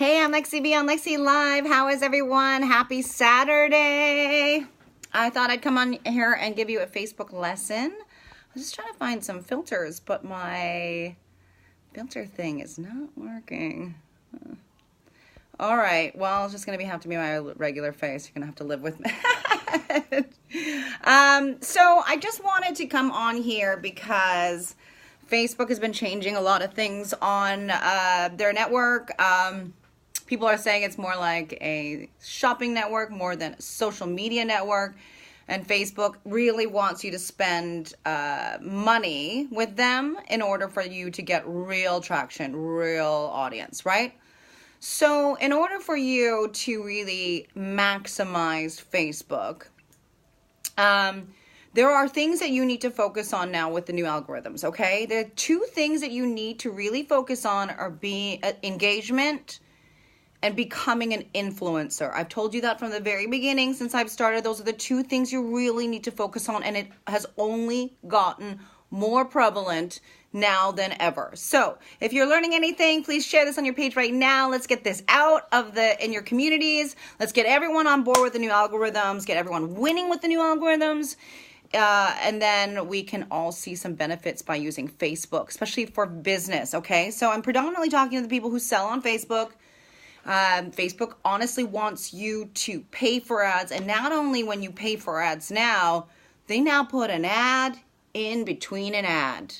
Hey, I'm Lexy B on Lexy Live. How is everyone? Happy Saturday. I thought I'd come on here and give you a Facebook lesson. I was just trying to find some filters, but my filter thing is not working. All right, well, it's just going to have to be my regular face. You're going to have to live with me. So I just wanted to come on here because Facebook has been changing a lot of things on their network. People are saying it's more like a shopping network more than a social media network. And Facebook really wants you to spend money with them in order for you to get real traction, real audience, right? So in order for you to really maximize Facebook, there are things that you need to focus on now with the new algorithms, okay? There are two things that you need to really focus on are being engagement and becoming an influencer. I've told you that from the very beginning since I've started. Those are the two things you really need to focus on, and it has only gotten more prevalent now than ever. So if you're learning anything, please share this on your page right now. Let's get this out of in your communities. Let's get everyone on board with the new algorithms, get everyone winning with the new algorithms. And then we can all see some benefits by using Facebook, especially for business, okay? So I'm predominantly talking to the people who sell on Facebook. Facebook honestly wants you to pay for ads, and not only when you pay for ads now, they now put an ad in between an ad.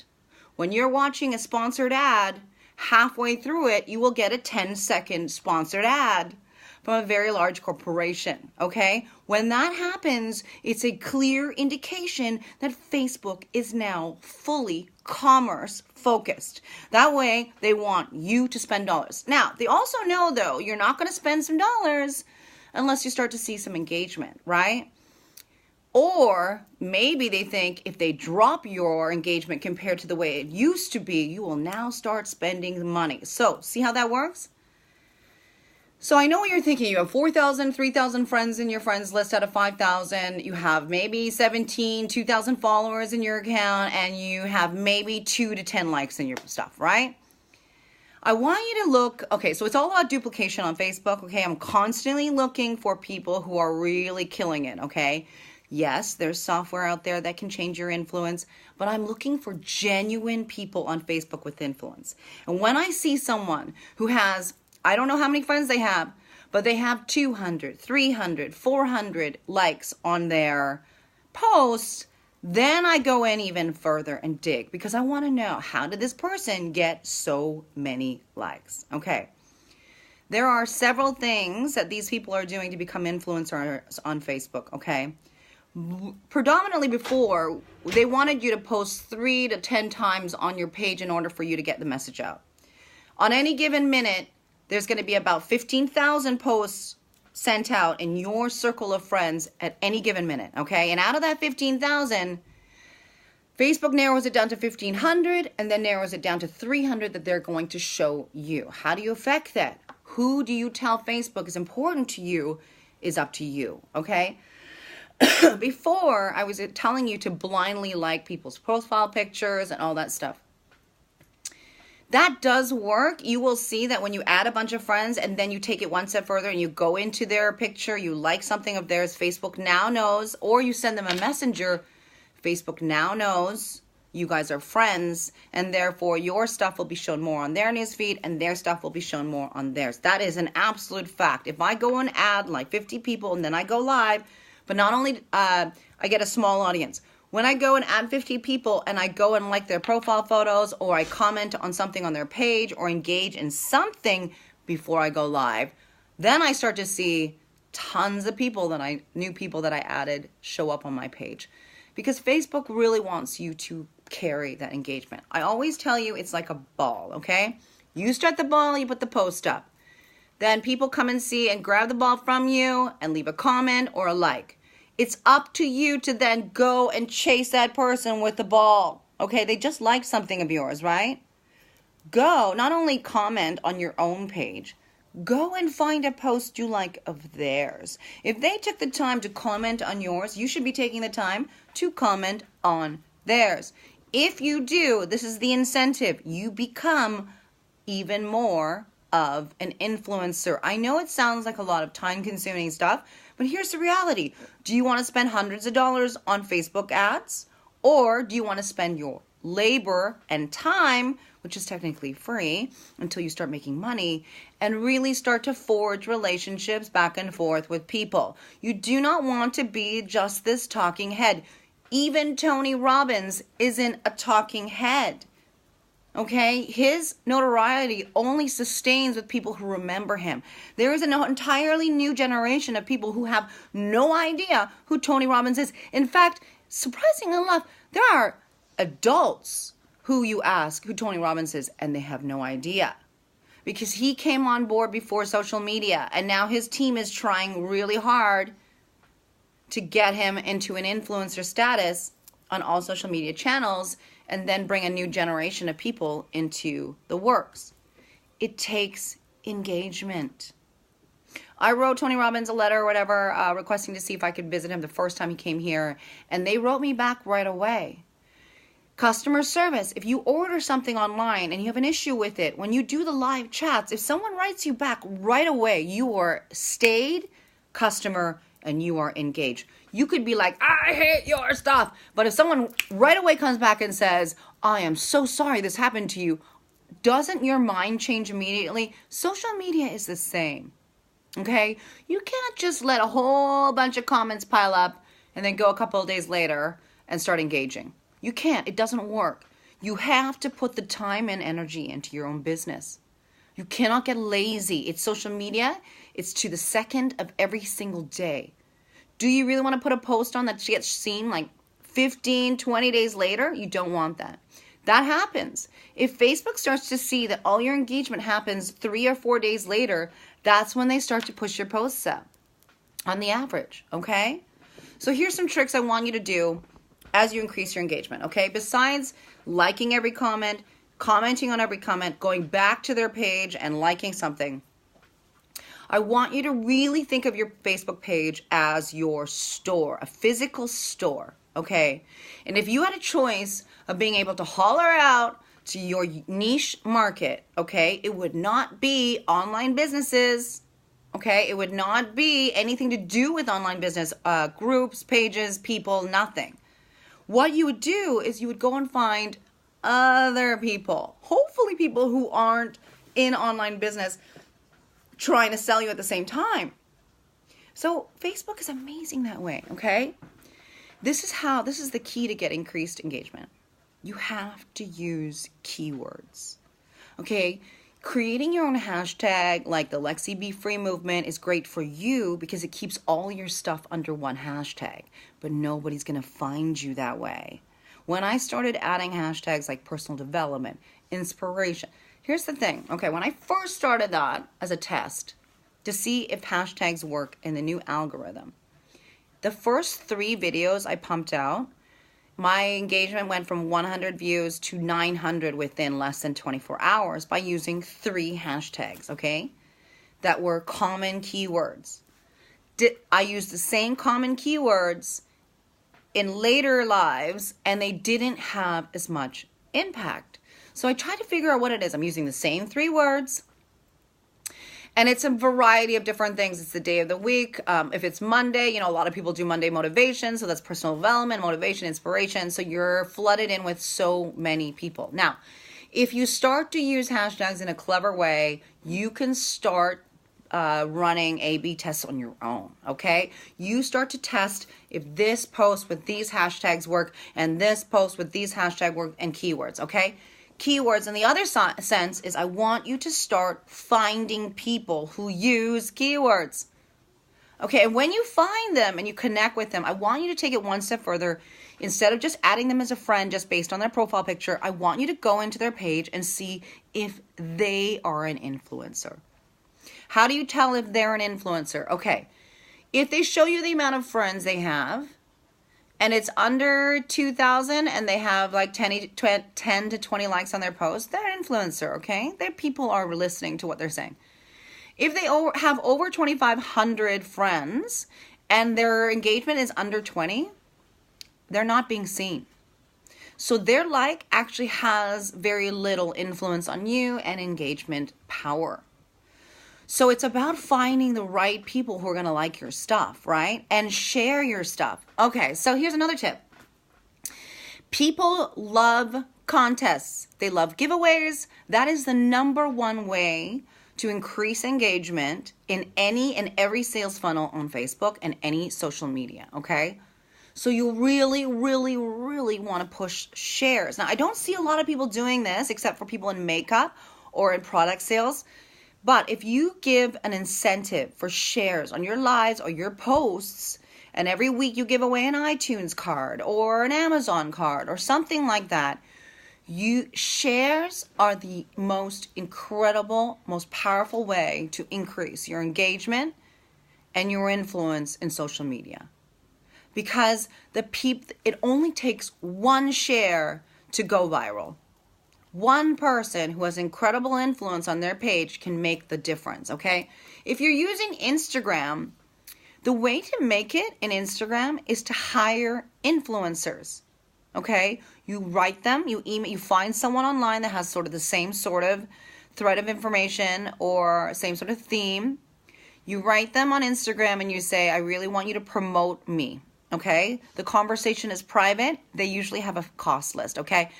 When you're watching a sponsored ad, halfway through it, you will get a 10-second sponsored ad from a very large corporation, okay? When that happens, it's a clear indication that Facebook is now fully commerce focused. That way, they want you to spend dollars. Now, they also know, though, you're not going to spend some dollars unless you start to see some engagement, right? Or maybe they think if they drop your engagement compared to the way it used to be, you will now start spending the money. So, see how that works? So I know what you're thinking. You have 4,000, 3,000 friends in your friends list out of 5,000. You have maybe 2,000 followers in your account, and you have maybe 2 to 10 likes in your stuff, right? I want you to look, okay, so it's all about duplication on Facebook, okay? I'm constantly looking for people who are really killing it, okay? Yes, there's software out there that can change your influence, but I'm looking for genuine people on Facebook with influence. And when I see someone who has, I don't know how many friends they have, but they have 200, 300, 400 likes on their posts, then I go in even further and dig because I want to know, how did this person get so many likes? Okay. There are several things that these people are doing to become influencers on Facebook, okay? Predominantly before, they wanted you to post 3 to 10 times on your page in order for you to get the message out. On any given minute, there's going to be about 15,000 posts sent out in your circle of friends at any given minute, okay? And out of that 15,000, Facebook narrows it down to 1,500 and then narrows it down to 300 that they're going to show you. How do you affect that? Who do you tell Facebook is important to you is up to you, okay? Before, I was telling you to blindly like people's profile pictures and all that stuff. That does work. You will see that when you add a bunch of friends and then you take it one step further and you go into their picture, you like something of theirs, Facebook now knows, or you send them a messenger, Facebook now knows you guys are friends, and therefore your stuff will be shown more on their newsfeed and their stuff will be shown more on theirs. That is an absolute fact. If I go and add like 50 people and then I go live, but not only I get a small audience. When I go and add 50 people and I go and like their profile photos, or I comment on something on their page or engage in something before I go live, then I start to see tons of people new people that I added show up on my page. Because Facebook really wants you to carry that engagement. I always tell you it's like a ball, okay? You start the ball, you put the post up. Then people come and see and grab the ball from you and leave a comment or a like. It's up to you to then go and chase that person with the ball. Okay, they just like something of yours, right? Go, not only comment on your own page, go and find a post you like of theirs. If they took the time to comment on yours, you should be taking the time to comment on theirs. If you do, this is the incentive. You become even more of an influencer. I know it sounds like a lot of time-consuming stuff, but here's the reality. Do you want to spend hundreds of dollars on Facebook ads? Or do you want to spend your labor and time, which is technically free until you start making money, and really start to forge relationships back and forth with people? You do not want to be just this talking head. Even Tony Robbins isn't a talking head. Okay, his notoriety only sustains with people who remember him. There is an entirely new generation of people who have no idea who Tony Robbins is. In fact, surprisingly enough, there are adults who you ask who Tony Robbins is, and they have no idea. Because he came on board before social media, and now his team is trying really hard to get him into an influencer status on all social media channels, and then bring a new generation of people into the works. It takes engagement. I wrote Tony Robbins a letter or whatever, requesting to see if I could visit him the first time he came here, and they wrote me back right away. Customer service, if you order something online and you have an issue with it, when you do the live chats, if someone writes you back right away, you are stayed customer and you are engaged. You could be like, I hate your stuff. But if someone right away comes back and says, I am so sorry this happened to you, doesn't your mind change immediately? Social media is the same. Okay? You can't just let a whole bunch of comments pile up and then go a couple of days later and start engaging. You can't. It doesn't work. You have to put the time and energy into your own business. You cannot get lazy. It's social media. It's to the second of every single day. Do you really want to put a post on that gets seen like 15, 20 days later? You don't want that. That happens. If Facebook starts to see that all your engagement happens 3 or 4 days later, that's when they start to push your posts up on the average, okay? So here's some tricks I want you to do as you increase your engagement, okay? Besides liking every comment, commenting on every comment, going back to their page and liking something, I want you to really think of your Facebook page as your store, a physical store, okay? And if you had a choice of being able to holler out to your niche market, okay, it would not be online businesses, okay? It would not be anything to do with online business, groups, pages, people, nothing. What you would do is you would go and find other people, hopefully people who aren't in online business, trying to sell you at the same time. So Facebook is amazing that way, okay? This is the key to get increased engagement. You have to use keywords, okay? Creating your own hashtag like the Lexy Be Free movement is great for you because it keeps all your stuff under one hashtag, but nobody's gonna find you that way. When I started adding hashtags like personal development, inspiration, here's the thing, okay, when I first started that as a test to see if hashtags work in the new algorithm, the first 3 videos I pumped out, my engagement went from 100 views to 900 within less than 24 hours by using 3 hashtags, okay, that were common keywords. I used the same common keywords in later lives and they didn't have as much impact. So I tried to figure out what it is. I'm using the same 3 words, and it's a variety of different things. It's the day of the week. If it's Monday, a lot of people do Monday motivation, so that's personal development, motivation, inspiration. So you're flooded in with so many people. Now, if you start to use hashtags in a clever way, you can start running A/B tests on your own, okay? You start to test if this post with these hashtags work and this post with these hashtags work and keywords, okay? Keywords in the other sense is I want you to start finding people who use keywords. Okay, and when you find them and you connect with them, I want you to take it one step further. Instead of just adding them as a friend just based on their profile picture, I want you to go into their page and see if they are an influencer. How do you tell if they're an influencer? Okay, if they show you the amount of friends they have, and it's under 2,000 and they have like 10 to 20 likes on their post, they're an influencer, okay? Their people are listening to what they're saying. If they have over 2,500 friends and their engagement is under 20, they're not being seen. So their like actually has very little influence on you and engagement power. So it's about finding the right people who are going to like your stuff, right? And share your stuff. Okay, so here's another tip. People love contests. They love giveaways. That is the number one way to increase engagement in any and every sales funnel on Facebook and any social media, okay? So you really, really, really want to push shares. Now, I don't see a lot of people doing this except for people in makeup or in product sales. But if you give an incentive for shares on your lives or your posts, and every week you give away an iTunes card or an Amazon card or something like that, shares are the most incredible, most powerful way to increase your engagement and your influence in social media. Because it only takes one share to go viral. One person who has incredible influence on their page can make the difference, okay? If you're using Instagram, the way to make it in Instagram is to hire influencers, okay? You write them, you email, you find someone online that has sort of the same sort of thread of information or same sort of theme. You write them on Instagram and you say, I really want you to promote me, okay? The conversation is private. They usually have a cost list, okay?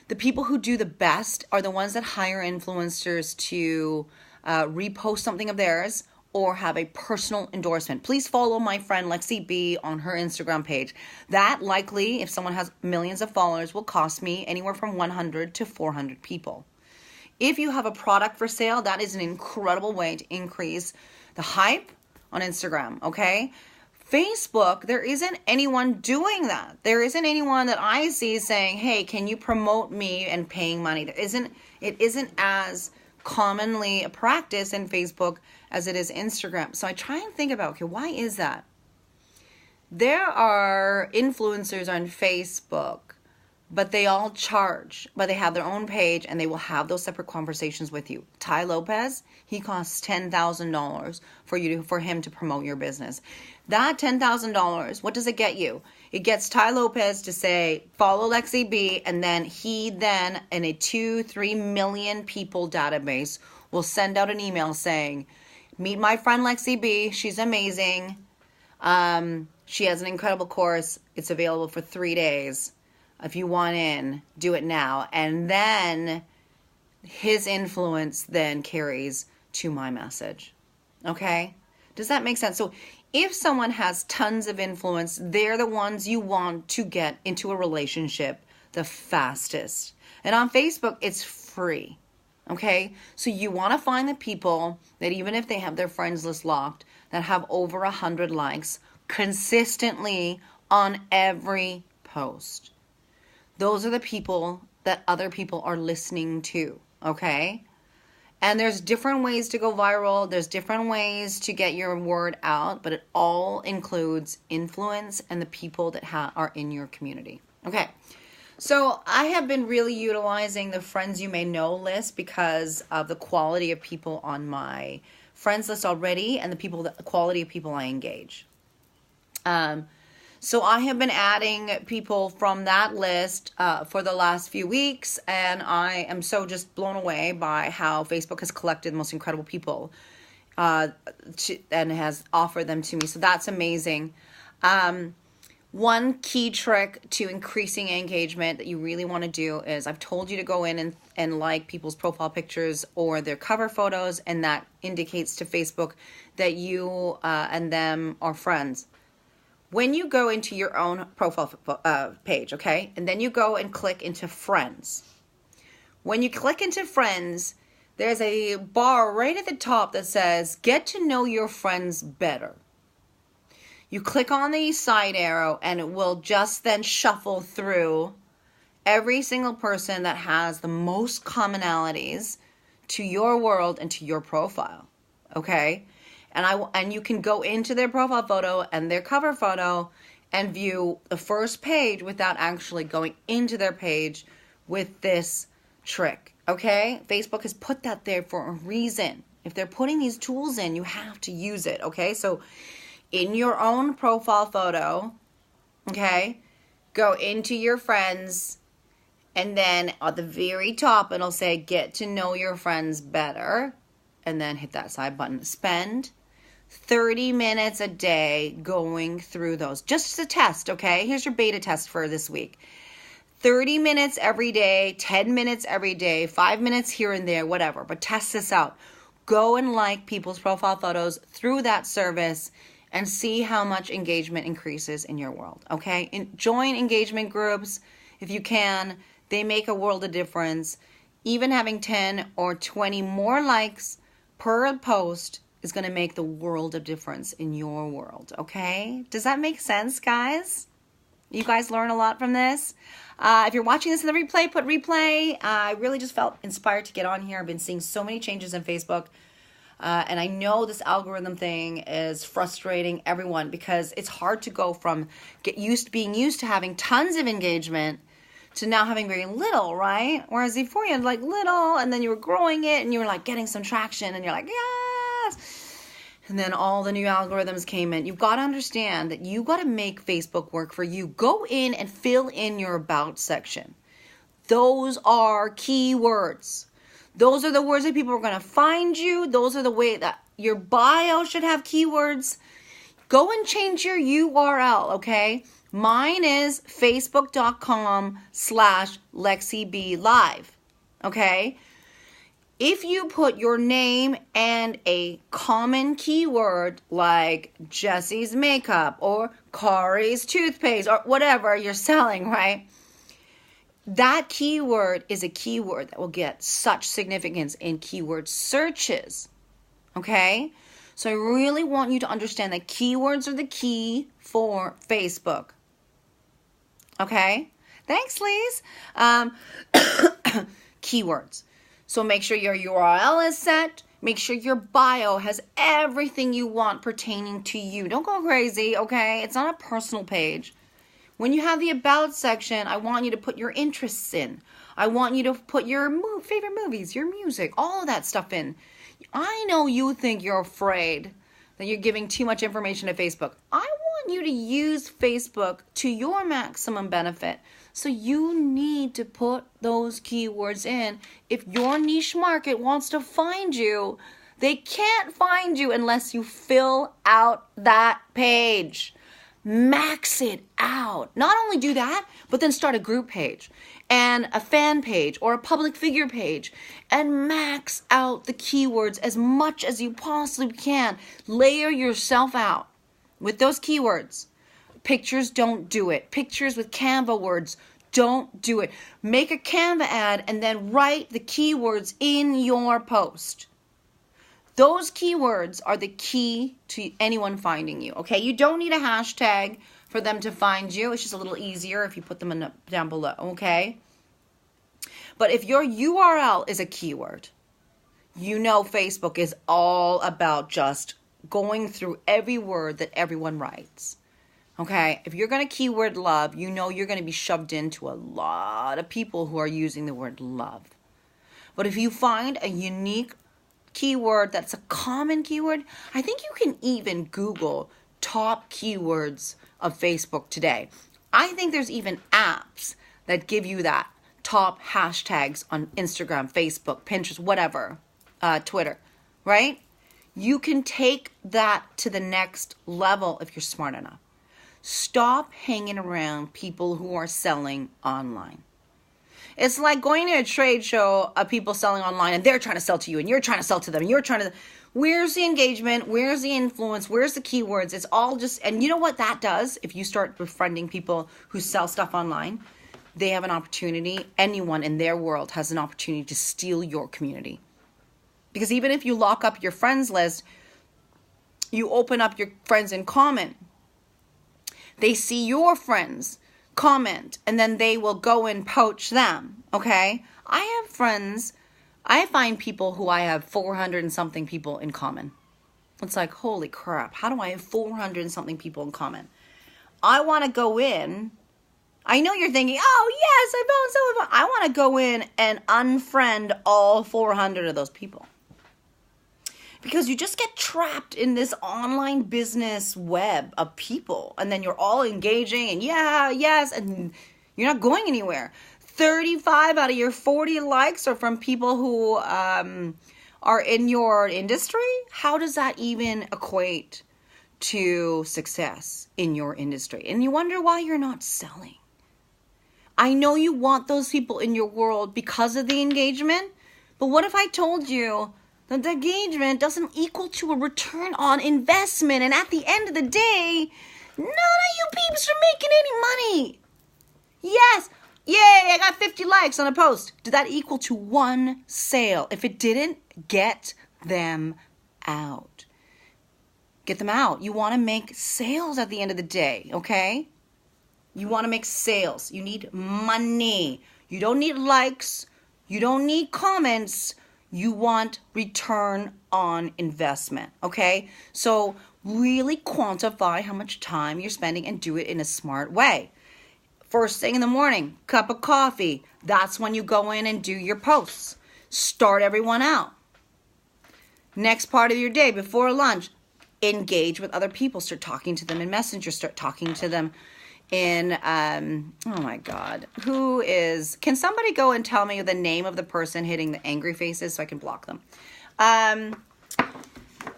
The people who do the best are the ones that hire influencers to repost something of theirs or have a personal endorsement. Please follow my friend Lexy B on her Instagram page. That likely, if someone has millions of followers, will cost me anywhere from 100 to 400 people. If you have a product for sale, that is an incredible way to increase the hype on Instagram, okay? Facebook, there isn't anyone doing that. There isn't anyone that I see saying, hey, can you promote me and paying money? It isn't as commonly a practice in Facebook as it is Instagram. So I try and think about, okay, why is that? There are influencers on Facebook, but they all charge, but they have their own page and they will have those separate conversations with you. Ty Lopez, he costs $10,000 for him to promote your business. That $10,000, what does it get you? It gets Ty Lopez to say, follow Lexy B, and then he then in a 2-3 million people database will send out an email saying, meet my friend Lexy B, she's amazing. She has an incredible course. It's available for 3 days. If you want in, do it now. And then his influence then carries to my message. Okay? Does that make sense? So if someone has tons of influence, they're the ones you want to get into a relationship the fastest. And on Facebook, it's free. Okay? So you want to find the people that even if they have their friends list locked, that have over 100 likes consistently on every post. Those are the people that other people are listening to, okay? And there's different ways to go viral. There's different ways to get your word out, but it all includes influence and the people that are in your community. Okay, so I have been really utilizing the Friends You May Know list because of the quality of people on my friends list already and the quality of people I engage. So I have been adding people from that list for the last few weeks, and I am so just blown away by how Facebook has collected the most incredible people and has offered them to me. So that's amazing. One key trick to increasing engagement that you really want to do is I've told you to go in and like people's profile pictures or their cover photos, and that indicates to Facebook that you and them are friends. When you go into your own profile page, okay, and then you go and click into friends. When you click into friends, there's a bar right at the top that says, get to know your friends better. You click on the side arrow and it will just then shuffle through every single person that has the most commonalities to your world and to your profile, okay? And you can go into their profile photo and their cover photo and view the first page without actually going into their page with this trick, okay? Facebook has put that there for a reason. If they're putting these tools in, you have to use it, okay? So in your own profile photo, okay, go into your friends, and then at the very top, it'll say, get to know your friends better. and then hit that side button. Spend 30 minutes a day going through those. Just a test, okay? Here's your beta test for this week. 30 minutes every day, 10 minutes every day, 5 minutes here and there, whatever. But test this out. Go and like people's profile photos through that service and see how much engagement increases in your world, okay? Join engagement groups if you can. They make a world of difference. Even having 10 or 20 more likes per post is going to make the world of difference in your world, okay? Does that make sense, guys? You guys learn a lot from this. If you're watching this in the replay, put replay. I really just felt inspired to get on here. I've been seeing so many changes in Facebook. And I know this algorithm thing is frustrating everyone because it's hard to go from being used to having tons of engagement to now having very little, right? Whereas before you had like little and then you were growing it and you were like getting some traction and you're like, yes. And then all the new algorithms came in. You've got to understand that you got to make Facebook work for you. Go in and fill in your about section. Those are keywords. Those are the words that people are going to find you. Those are the way that your bio should have keywords. Go and change your URL, okay? Mine is facebook.com/LexyBLive, okay? If you put your name and a common keyword like Jesse's makeup or Kari's toothpaste or whatever you're selling, right? That keyword is a keyword that will get such significance in keyword searches, okay? So I really want you to understand that keywords are the key for Facebook, okay? Thanks, Lise. Keywords. So make sure your URL is set. Make sure your bio has everything you want pertaining to you. Don't go crazy, okay? It's not a personal page. When you have the about section, I want you to put your interests in. I want you to put your favorite movies, your music, all of that stuff in. I know you think you're afraid that you're giving too much information to Facebook. I want you to use Facebook to your maximum benefit. So you need to put those keywords in. If your niche market wants to find you, they can't find you unless you fill out that page. Max it out. Not only do that, but then start a group page and a fan page or a public figure page and max out the keywords as much as you possibly can. Layer yourself out with those keywords. Pictures, don't do it. Pictures with Canva words, don't do it. Make a Canva ad and then write the keywords in your post. Those keywords are the key to anyone finding you, okay? You don't need a hashtag for them to find you. It's just a little easier if you put them down below, okay? But if your URL is a keyword, you know Facebook is all about just going through every word that everyone writes, okay? If you're going to keyword love, you know you're going to be shoved into a lot of people who are using the word love. But if you find a unique keyword that's a common keyword, I think you can even Google top keywords of Facebook today. I think there's even apps that give you that top hashtags on Instagram, Facebook, Pinterest, whatever, Twitter, right? You can take that to the next level if you're smart enough. Stop hanging around people who are selling online. It's like going to a trade show of people selling online and they're trying to sell to you and you're trying to sell to them and you're trying to... Where's the engagement? Where's the influence? Where's the keywords? It's all just... And you know what that does? If you start befriending people who sell stuff online, they have an opportunity. Anyone in their world has an opportunity to steal your community. Because even if you lock up your friends list, you open up your friends in common. They see your friends comment, and then they will go and poach them, okay? I have friends, I find people who I have 400 and something people in common. It's like, holy crap, how do I have 400 and something people in common? I want to go in, I know you're thinking, oh yes, I found someone. I want to go in and unfriend all 400 of those people. Because you just get trapped in this online business web of people. And then you're all engaging and yeah, yes, and you're not going anywhere. 35 out of your 40 likes are from people who are in your industry, how does that even equate to success in your industry? And you wonder why you're not selling. I know you want those people in your world because of the engagement, but what if I told you that the engagement doesn't equal to a return on investment, and at the end of the day, none of you peeps are making any money? Yes, yay, I got 50 likes on a post. Did that equal to one sale? If it didn't, get them out. Get them out. You want to make sales at the end of the day, okay? You want to make sales. You need money. You don't need likes. You don't need comments. You want return on investment, okay? So really quantify how much time you're spending and do it in a smart way. First thing in the morning, cup of coffee. That's when you go in and do your posts. Start everyone out. Next part of your day, before lunch, engage with other people. Start talking to them in Messenger. Start talking to them in, oh my God, can somebody go and tell me the name of the person hitting the angry faces so I can block them?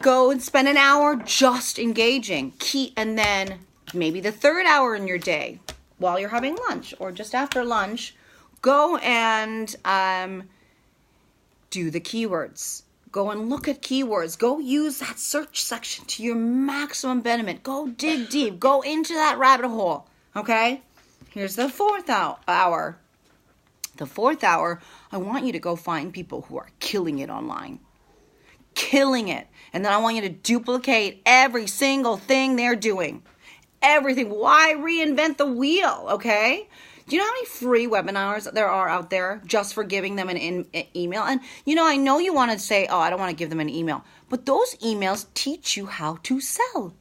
Go and spend an hour just engaging. And then maybe the third hour in your day, while you're having lunch or just after lunch, go and do the keywords. Go and look at keywords. Go use that search section to your maximum benefit. Go dig deep. Go into that rabbit hole. Okay? Here's the fourth hour. The fourth hour, I want you to go find people who are killing it online. Killing it. And then I want you to duplicate every single thing they're doing. Everything. Why reinvent the wheel? Okay? Do you know how many free webinars there are out there just for giving them an email? And, I know you want to say, oh, I don't want to give them an email. But those emails teach you how to sell.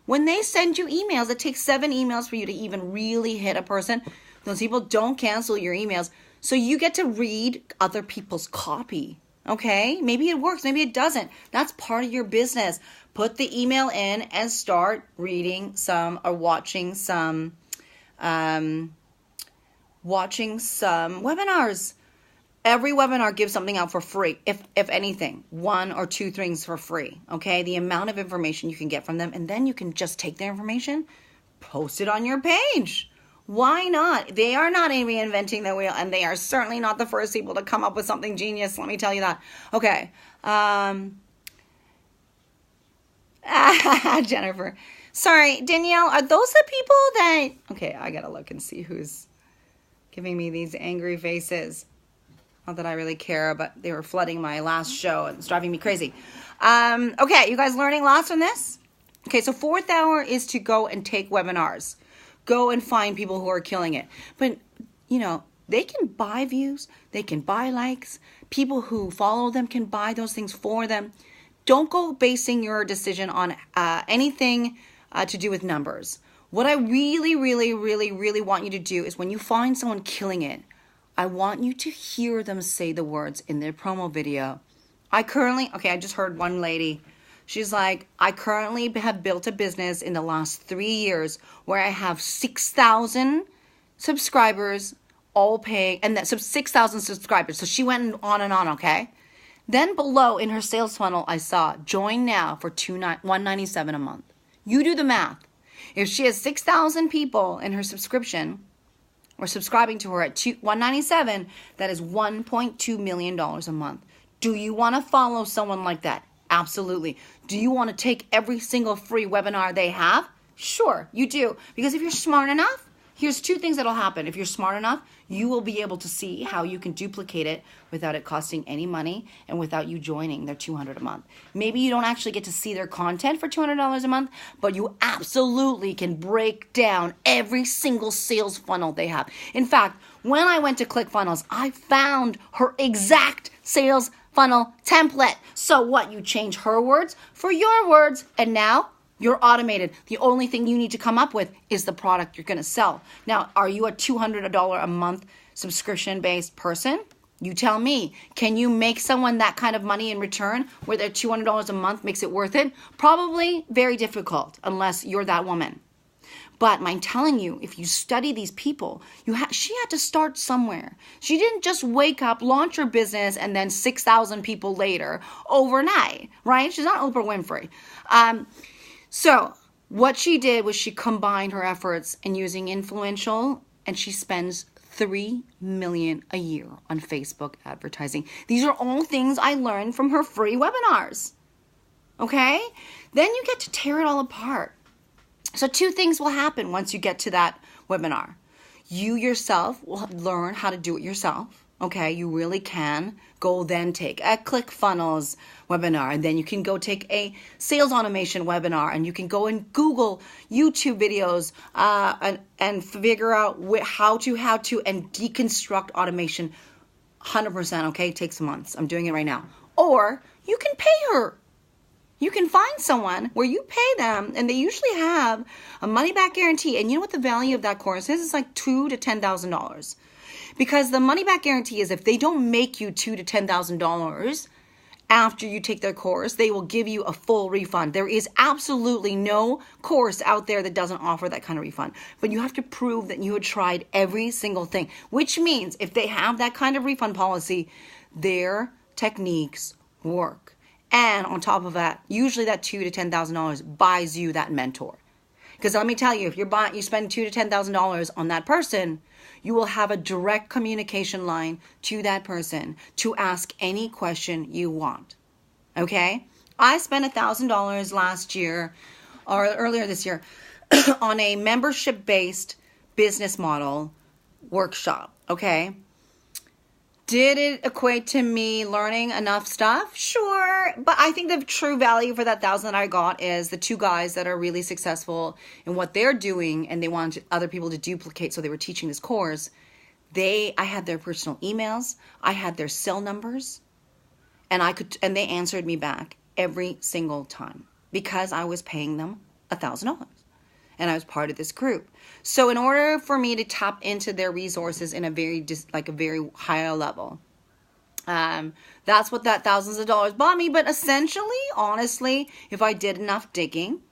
When they send you emails, it takes 7 emails for you to even really hit a person. Those people don't cancel your emails. So you get to read other people's copy. Okay? Maybe it works. Maybe it doesn't. That's part of your business. Put the email in and start reading some or watching some webinars. Every webinar gives something out for free, if anything, 1 or 2 things for free, okay? The amount of information you can get from them, and then you can just take their information, post it on your page. Why not? They are not reinventing the wheel, and they are certainly not the first people to come up with something genius, let me tell you that. Okay, Jennifer. Sorry, Danielle, are those the people that... Okay, I gotta look and see who's giving me these angry faces. Not that I really care, but they were flooding my last show and it's driving me crazy. Okay, you guys learning lots on this? Okay, so fourth hour is to go and take webinars. Go and find people who are killing it. But, they can buy views. They can buy likes. People who follow them can buy those things for them. Don't go basing your decision on anything to do with numbers. What I really, really, really, really want you to do is when you find someone killing it, I want you to hear them say the words in their promo video. I just heard one lady. She's like, I currently have built a business in the last 3 years where I have 6,000 subscribers all paying, and that's 6,000 subscribers. So she went on and on, okay? Then below in her sales funnel, I saw join now for $197 a month. You do the math. If she has 6,000 people in her subscription, or subscribing to her at $197, that is $1.2 million a month. Do you want to follow someone like that? Absolutely. Do you want to take every single free webinar they have? Sure, you do. Because if you're smart enough, here's 2 things that'll happen. If you're smart enough, you will be able to see how you can duplicate it without it costing any money and without you joining their $200 a month. Maybe you don't actually get to see their content for $200 a month, but you absolutely can break down every single sales funnel they have. In fact, when I went to ClickFunnels, I found her exact sales funnel template. So what? You change her words for your words, and now you're automated. The only thing you need to come up with is the product you're going to sell. Now, are you a $200 a month subscription-based person? You tell me. Can you make someone that kind of money in return where their $200 a month makes it worth it? Probably very difficult unless you're that woman. But I'm telling you, if you study these people, she had to start somewhere. She didn't just wake up, launch her business, and then 6,000 people later overnight, right? She's not Oprah Winfrey. So what she did was she combined her efforts in using influential, and she spends $3 million a year on Facebook advertising. These are all things I learned from her free webinars. Okay? Then you get to tear it all apart. So 2 things will happen once you get to that webinar. You yourself will learn how to do it yourself. Okay, you really can go then take a ClickFunnels webinar, and then you can go take a sales automation webinar, and you can go and Google YouTube videos and figure out how to and deconstruct automation 100%. Okay, it takes months. I'm doing it right now. Or you can pay her. You can find someone where you pay them, and they usually have a money-back guarantee. And you know what the value of that course is? It's like $2,000 to $10,000. Because the money-back guarantee is if they don't make you $2,000 to $10,000 after you take their course, they will give you a full refund. There is absolutely no course out there that doesn't offer that kind of refund. But you have to prove that you had tried every single thing, which means if they have that kind of refund policy, their techniques work. And on top of that, usually that $2,000 to $10,000 buys you that mentor. Because let me tell you, if you spend $2,000 to $10,000 on that person, you will have a direct communication line to that person to ask any question you want. Okay? I spent $1,000 last year or earlier this year on a membership-based business model workshop. Okay? Did it equate to me learning enough stuff? Sure. But I think the true value for that $1,000 that I got is the 2 guys that are really successful in what they're doing, and they wanted other people to duplicate, so they were teaching this course. I had their personal emails, I had their cell numbers, and they answered me back every single time because I was paying them $1,000. And I was part of this group. So in order for me to tap into their resources in a very higher level, that's what that thousands of dollars bought me. But essentially, honestly, if I did enough digging,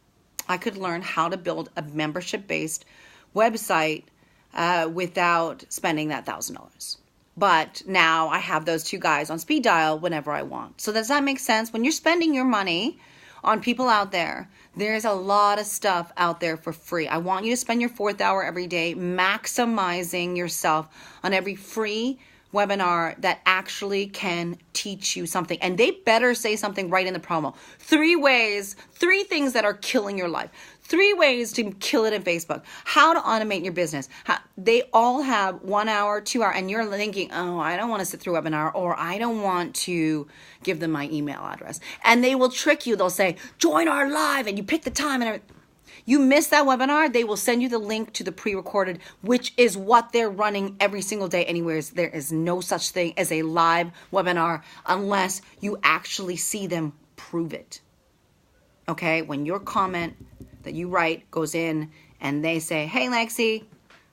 I could learn how to build a membership-based website without spending that $1,000. But now I have those 2 guys on speed dial whenever I want. So does that make sense? When you're spending your money on people out there, there's a lot of stuff out there for free. I want you to spend your 4th hour every day maximizing yourself on every free webinar that actually can teach you something. And they better say something right in the promo. 3 things that are killing your life. 3 ways to kill it in Facebook. How to automate your business. They all have 1 hour, 2 hour, and you're thinking, oh, I don't want to sit through a webinar, or I don't want to give them my email address. And they will trick you. They'll say, join our live, and you pick the time and everything. You miss that webinar, they will send you the link to the pre-recorded, which is what they're running every single day anyways. There is no such thing as a live webinar unless you actually see them prove it. Okay? When your comment that you write goes in and they say, hey, Lexy,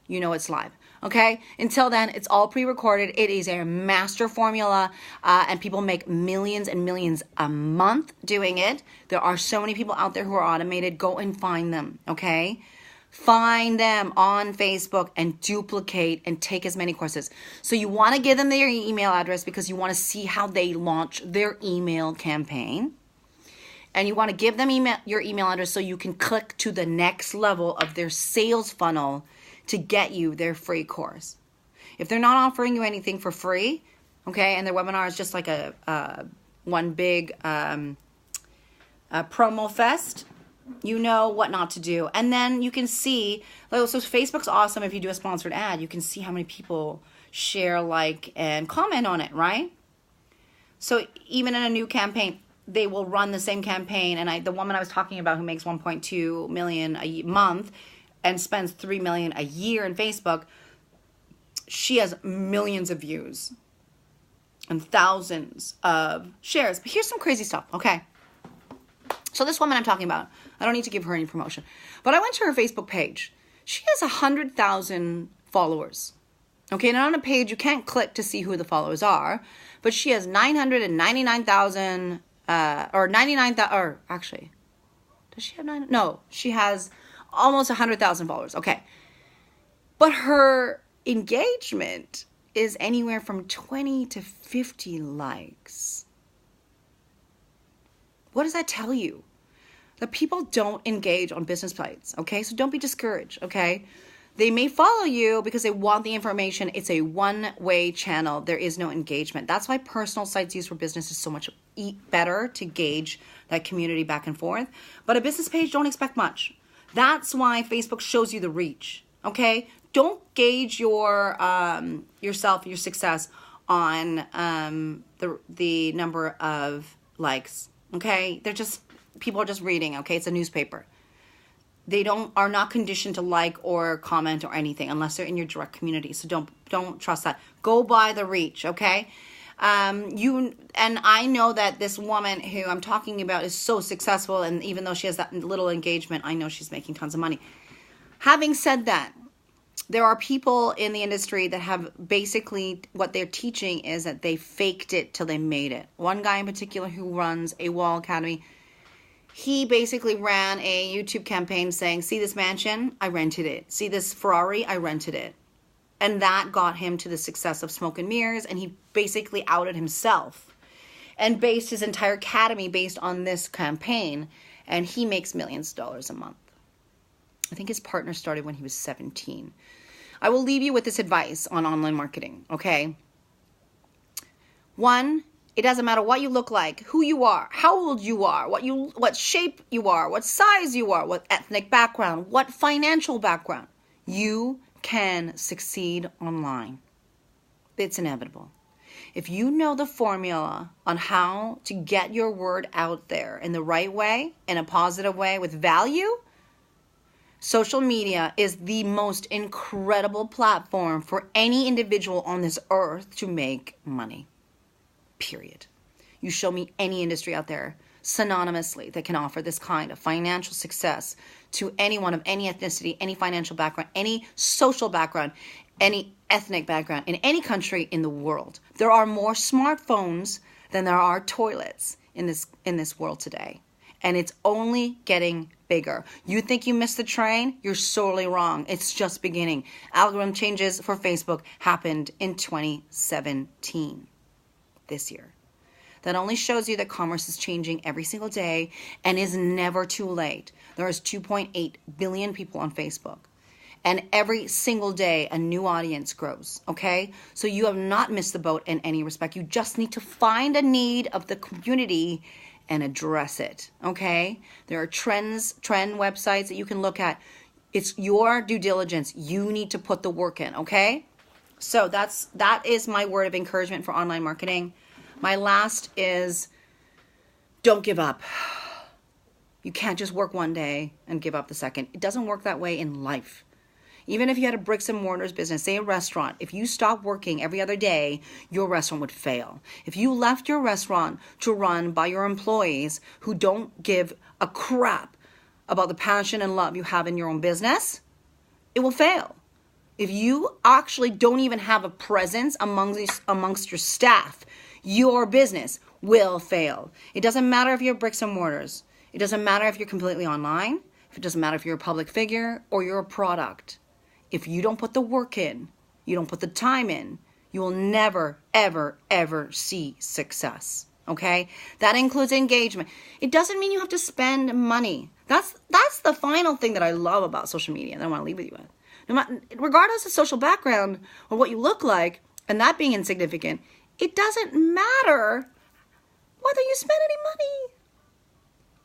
you know it's live. Okay? Until then, it's all pre-recorded. It is a master formula, and people make millions and millions a month doing it. There are so many people out there who are automated. Go and find them, okay? Find them on Facebook and duplicate and take as many courses. So you want to give them their email address because you want to see how they launch their email campaign. And you want to give them your email address so you can click to the next level of their sales funnel to get you their free course. If they're not offering you anything for free, okay, and their webinar is just like a one big promo fest, you know what not to do. And then you can see, so Facebook's awesome if you do a sponsored ad. You can see how many people share, like, and comment on it, right? So even in a new campaign, they will run the same campaign. And the woman I was talking about who makes $1.2 million a month and spends $3 million a year in Facebook, she has millions of views and thousands of shares. But here's some crazy stuff, okay? So this woman I'm talking about, I don't need to give her any promotion, but I went to her Facebook page. She has 100,000 followers. Okay, and on a page you can't click to see who the followers are, but she has 999,000, or 99,000, or actually, does she have 9? No, she has almost 100,000 followers. Okay. But her engagement is anywhere from 20 to 50 likes. What does that tell you? That people don't engage on business sites, okay? So don't be discouraged, okay? They may follow you because they want the information. It's a one-way channel. There is no engagement. That's why personal sites used for business is so much better to gauge that community back and forth. But a business page, don't expect much. That's why Facebook shows you the reach, okay? Don't gauge your yourself, your success on the number of likes, okay? People are just reading, okay? It's a newspaper. They are not conditioned to like or comment or anything unless they're in your direct community. So don't trust that. Go by the reach, okay? And I know that this woman who I'm talking about is so successful, and even though she has that little engagement, I know she's making tons of money. Having said that, there are people in the industry that have basically what they're teaching is that they faked it till they made it. One guy in particular who runs a wall academy, he basically ran a YouTube campaign saying, see this mansion? I rented it. See this Ferrari? I rented it. And that got him to the success of smoke and mirrors. And he basically outed himself and based his entire academy based on this campaign. And he makes millions of dollars a month. I think his partner started when he was 17. I will leave you with this advice on online marketing, okay? One, it doesn't matter what you look like, who you are, how old you are, what shape you are, what size you are, what ethnic background, what financial background. You can succeed online. It's inevitable. If you know the formula on how to get your word out there in the right way, in a positive way, with value, social media is the most incredible platform for any individual on this earth to make money. Period. You show me any industry out there synonymously that can offer this kind of financial success to anyone of any ethnicity, any financial background, any social background, any ethnic background in any country in the world. There are more smartphones than there are toilets in this world today. And it's only getting bigger. You think you missed the train? You're sorely wrong. It's just beginning. Algorithm changes for Facebook happened in 2017. This year. That only shows you that commerce is changing every single day and is never too late. There is 2.8 billion people on Facebook. And every single day a new audience grows, okay? So you have not missed the boat in any respect. You just need to find a need of the community and address it, okay? There are trend websites that you can look at. It's your due diligence. You need to put the work in, okay? So that is my word of encouragement for online marketing. My last is don't give up. You can't just work one day and give up the second. It doesn't work that way in life. Even if you had a bricks and mortars business, say a restaurant, if you stopped working every other day, your restaurant would fail. If you left your restaurant to run by your employees who don't give a crap about the passion and love you have in your own business, it will fail. If you actually don't even have a presence amongst your staff, your business will fail. It doesn't matter if you're bricks and mortars. It doesn't matter if you're completely online. It doesn't matter if you're a public figure or you're a product. If you don't put the work in, you don't put the time in, you will never, ever, ever see success. Okay? That includes engagement. It doesn't mean you have to spend money. That's the final thing that I love about social media that I want to leave with you with. Regardless of social background or what you look like, and that being insignificant, it doesn't matter whether you spend any money.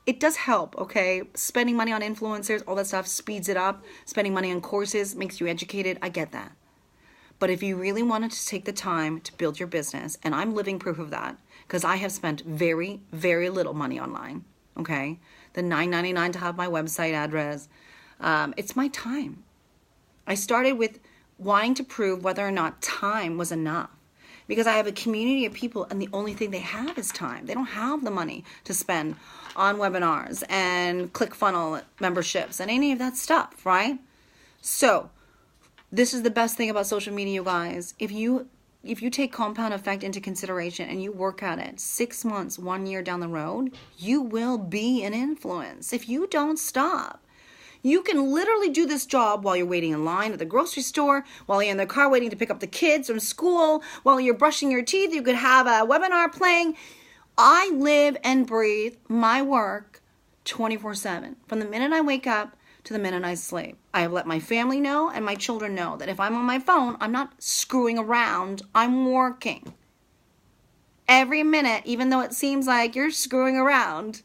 It does help, okay? Spending money on influencers, all that stuff speeds it up. Spending money on courses makes you educated. I get that. But if you really wanted to take the time to build your business, and I'm living proof of that, because I have spent very, very little money online, okay? The $9.99 to have my website address, it's my time. I started with wanting to prove whether or not time was enough. Because I have a community of people and the only thing they have is time. They don't have the money to spend on webinars and ClickFunnels memberships and any of that stuff, right? So this is the best thing about social media, you guys. If you take compound effect into consideration and you work at it 6 months, 1 year down the road, you will be an influence if you don't stop. You can literally do this job while you're waiting in line at the grocery store, while you're in the car waiting to pick up the kids from school, while you're brushing your teeth. You could have a webinar playing. I live and breathe my work 24/7. From the minute I wake up to the minute I sleep. I have let my family know and my children know that if I'm on my phone, I'm not screwing around. I'm working. Every minute, even though it seems like you're screwing around,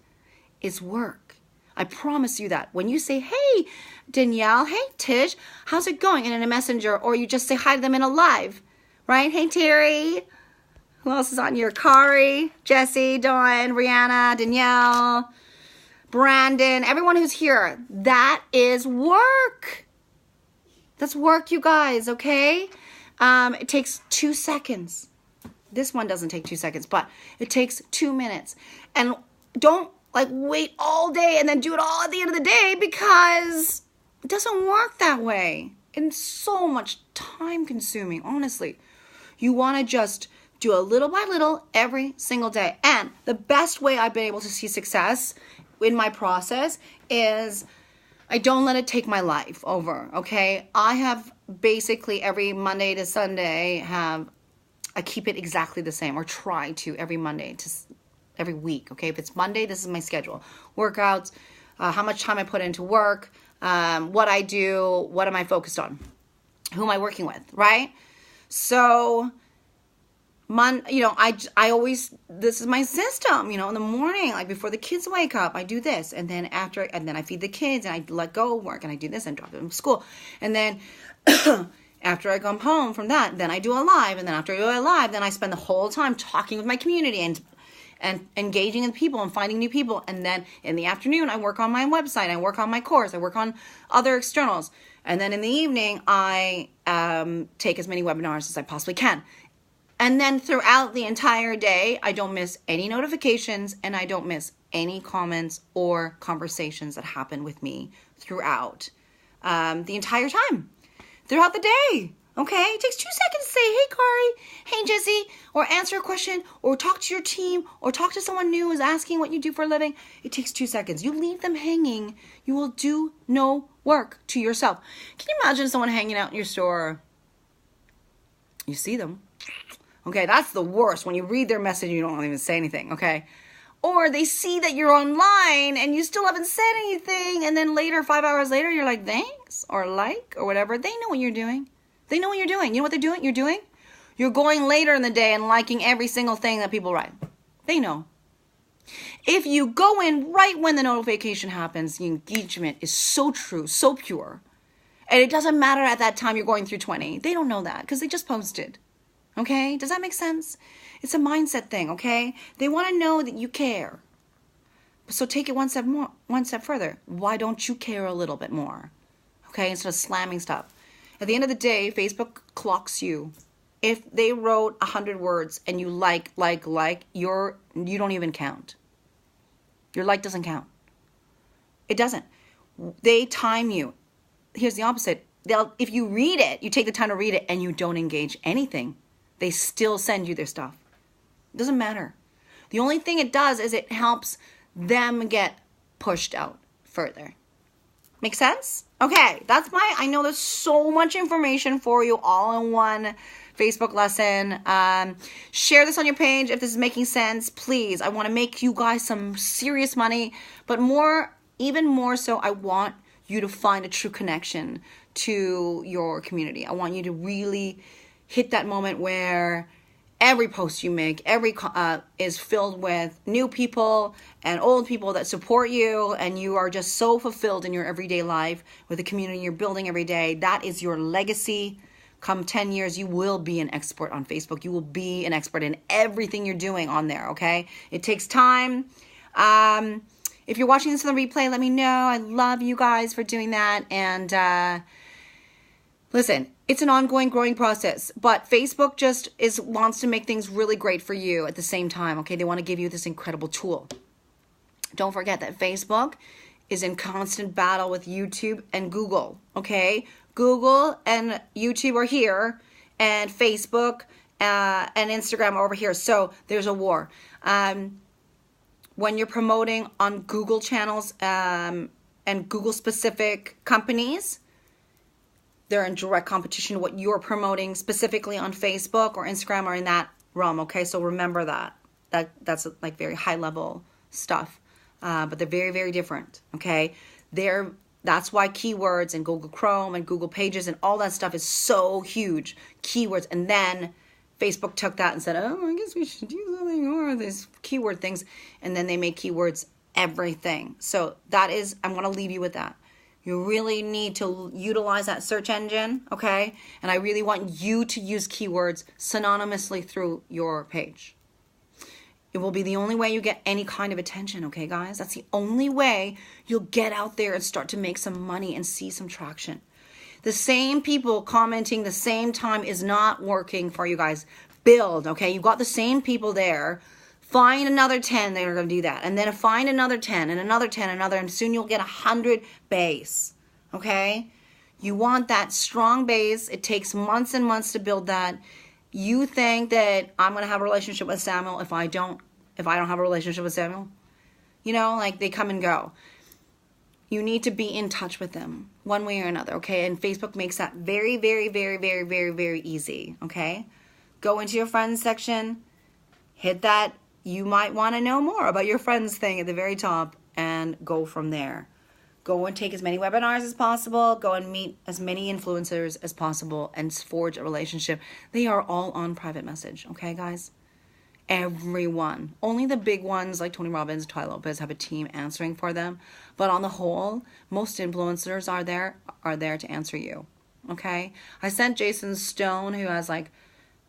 is work. I promise you that. When you say, hey, Danielle, hey, Tish, how's it going? And in a messenger, or you just say hi to them in a live, right? Hey, Terry. Who else is on here? Kari, Jesse, Dawn, Rihanna, Danielle, Brandon, everyone who's here. That is work. That's work, you guys, okay? It takes 2 seconds. This one doesn't take 2 seconds, but it takes 2 minutes. And don't wait all day and then do it all at the end of the day, because it doesn't work that way. It's so much time consuming, honestly. You want to just do a little by little every single day. And the best way I've been able to see success in my process is I don't let it take my life over, okay? I have basically every Monday to Sunday I keep it exactly the same, or try to every Monday to every week, okay? If it's Monday, this is my schedule. Workouts, how much time I put into work, what I do, what am I focused on, who am I working with, right? So, I always, this is my system, in the morning, before the kids wake up, I do this, and then I feed the kids, and I let go of work, and I do this, and drop them to school, and then after I come home from that, then I do a live, and then after I do a live, then I spend the whole time talking with my community, and engaging with people and finding new people. And then in the afternoon, I work on my website, I work on my course, I work on other externals. And then in the evening, I take as many webinars as I possibly can. And then throughout the entire day, I don't miss any notifications, and I don't miss any comments or conversations that happen with me throughout the entire time, throughout the day. Okay, it takes 2 seconds to say, hey, Kari, hey, Jesse, or answer a question, or talk to your team, or talk to someone new who's asking what you do for a living. It takes 2 seconds. You leave them hanging, you will do no work to yourself. Can you imagine someone hanging out in your store? You see them. Okay, that's the worst. When you read their message, you don't even say anything, okay? Or they see that you're online and you still haven't said anything, and then later, 5 hours later, you're like, thanks, or like, or whatever. They know what you're doing. They know what you're doing. You know what they're doing? You're going later in the day and liking every single thing that people write. They know. If you go in right when the notification happens, the engagement is so true, so pure. And it doesn't matter at that time you're going through 20. They don't know that because they just posted. Okay? Does that make sense? It's a mindset thing, okay? They want to know that you care. So take it one step further. Why don't you care a little bit more? Okay? Instead of slamming stuff. At the end of the day, Facebook clocks you. If they wrote 100 words and you like, you don't even count. Your like doesn't count. It doesn't. They time you. Here's the opposite. If you read it, you take the time to read it, and you don't engage anything, they still send you their stuff. It doesn't matter. The only thing it does is it helps them get pushed out further. Make sense? Okay, I know there's so much information for you all in one Facebook lesson. Share this on your page if this is making sense, please. I want to make you guys some serious money, but even more so, I want you to find a true connection to your community. I want you to really hit that moment where every post you make, is filled with new people and old people that support you, and you are just so fulfilled in your everyday life with the community you're building every day. That is your legacy. Come 10 years, you will be an expert on Facebook. You will be an expert in everything you're doing on there, okay? It takes time. If you're watching this on the replay, let me know. I love you guys for doing that. And listen, it's an ongoing growing process, but Facebook just wants to make things really great for you at the same time, okay? They want to give you this incredible tool. Don't forget that Facebook is in constant battle with YouTube and Google, okay? Google and YouTube are here, and Facebook and Instagram are over here. So there's a war. When you're promoting on Google channels, and Google specific companies, they're in direct competition to what you're promoting specifically on Facebook or Instagram or in that realm. Okay, so remember that. That's like very high level stuff, but they're very, very different. Okay, that's why keywords and Google Chrome and Google Pages and all that stuff is so huge. Keywords, and then Facebook took that and said, oh, I guess we should do something more, these keyword things, and then they make keywords everything. So that is, I'm going to leave you with that. You really need to utilize that search engine, okay? And I really want you to use keywords synonymously through your page. It will be the only way you get any kind of attention, okay, guys? That's the only way you'll get out there and start to make some money and see some traction. The same people commenting the same time is not working for you guys. Build, okay? You've got the same people there. Find another 10 that are going to do that. And then find another 10 and another 10, and soon you'll get 100 base, okay? You want that strong base. It takes months and months to build that. You think that I'm going to have a relationship with Samuel if I don't have a relationship with Samuel? You know, like they come and go. You need to be in touch with them one way or another, okay? And Facebook makes that very, very, very, very, very, very easy, okay? Go into your friends section, hit that you might want to know more about your friends thing at the very top, and go from there. Go and take as many webinars as possible. Go and meet as many influencers as possible and forge a relationship. They are all on private message, okay, guys? Everyone. Only the big ones like Tony Robbins, Ty Lopez have a team answering for them. But on the whole, most influencers are there to answer you, okay? I sent Jason Stone, who has like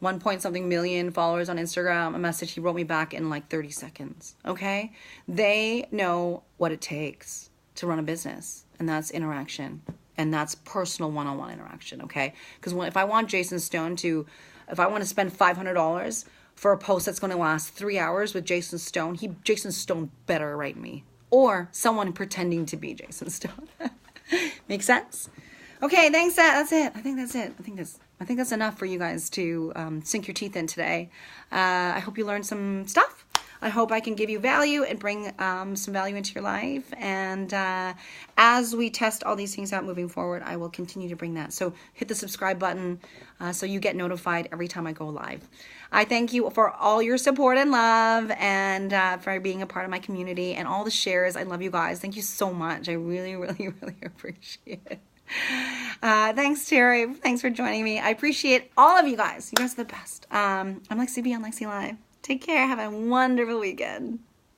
1 point something million followers on Instagram, a message. He wrote me back in like 30 seconds, okay? They know what it takes to run a business, and that's interaction, and that's personal one-on-one interaction, okay? Because if I want Jason Stone if I want to spend $500 for a post that's going to last 3 hours with Jason Stone, Jason Stone better write me, or someone pretending to be Jason Stone. Make sense? Okay, thanks. That's it. I think that's it. I think that's enough for you guys to sink your teeth in today. I hope you learned some stuff. I hope I can give you value and bring some value into your life. And as we test all these things out moving forward, I will continue to bring that. So hit the subscribe button so you get notified every time I go live. I thank you for all your support and love, and for being a part of my community and all the shares. I love you guys. Thank you so much. I really, really, really appreciate it. Thanks, Terry. Thanks for joining me. I appreciate all of you guys. You guys are the best. I'm Lexy B on Lexy Live. Take care. Have a wonderful weekend.